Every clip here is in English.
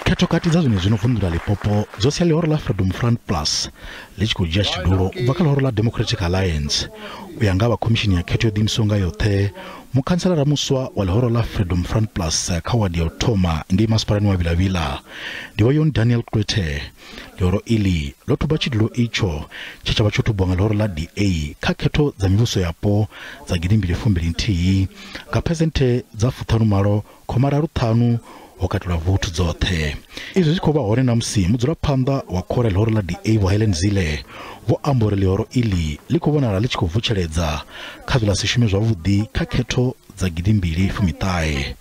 khetho-kati zwnezwino vundula limpopo zosia lihoro la Freedom Front Plus li khou dzhia tshidulo ubva kha lihoro la Democratic Alliance. U ya nga vha khomishini ya khetho yo ḓiimisaho nga yoṱhe, mukhanselara muswa wa lihoro la Freedom Front Plus kha wadi ya u thoma ngei masipalani wa Vilavila ndi vho Daniel Kwethe. Lihoro ili ḽo thuba tshidulo itsho tshe tsha vha tsho thubwa nga lihoro la DA kha khetho dza mivhuso yapo dza 2021 nga phesenthe dza 58.5 ho katelwa vuthu dzoṱhe. Izwi zwi khou vha hone na musi mudzulaphanḓa wa khoro ya lihoro la DA Vho-Hellen Zille vho amba uri lihoro ili ḽi khou vhonala ḽi tshi khou vutsheledza kha zwi ḽa si shume zwavhuḓi kha khetho dza 2019.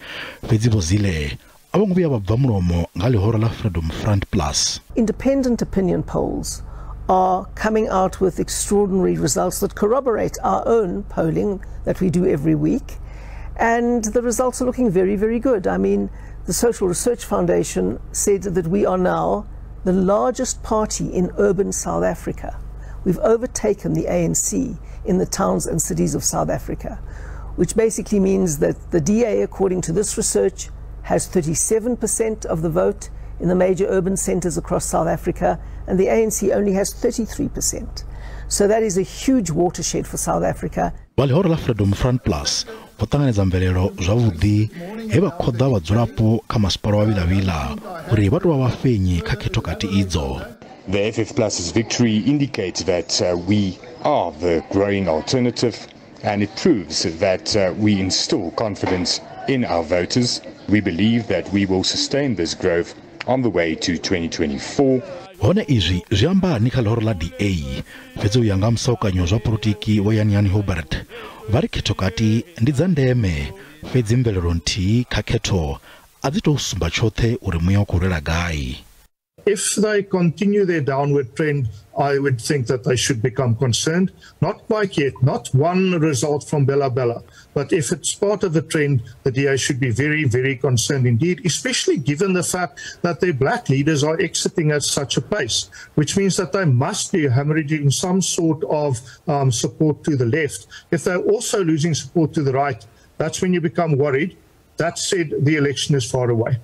Fhedzi Vho Zille a vho ngo vhuya vha bva mulomo nga lihoro la Freedom Front Plus. Independent opinion polls are coming out with extraordinary results that corroborate our own polling that we do every week, and the results are looking very, very good. I mean, the Social Research Foundation said that we are now the largest party in urban South Africa. We've overtaken the ANC in the towns and cities of South Africa, which basically means that the DA, according to this research, has 37% of the vote in the major urban centres across South Africa, and the ANC only has 33%. So that is a huge watershed for South Africa. Lihoro la Freedom Front Plus vho ṱanganedza mvelelo zwavhuḓi he vha khoḓa vhadzulapo kha masipala wa Vilavila uri vha tou vha vhafenyi kha khetho-kati idzo. The FF Plus's victory indicates that we are the growing alternative, and it proves that we instill confidence in our voters. We believe that we will sustain this growth on the way to 2024. Hone izwi zwi amba ni kha lihoro la DA fhedzi u ya nga musaukanyo zwa polotiki wa Yani Hubert vha ri khetho-kati ndi dza ndeme fhedzi mvelelo nthihi kha khetho a dzi tou sumba tshoṱhe uri muya u khou lwela gai. If they continue their downward trend, I would think that they should become concerned. Not quite yet, not one result from Bella Bella, but if it's part of a trend, the DA should be very, very concerned indeed, especially given the fact that their black leaders are exiting at such a pace, which means that they must be hemorrhaging some sort of support to the left. If they're also losing support to the right, that's when you become worried. That said, the election is far away.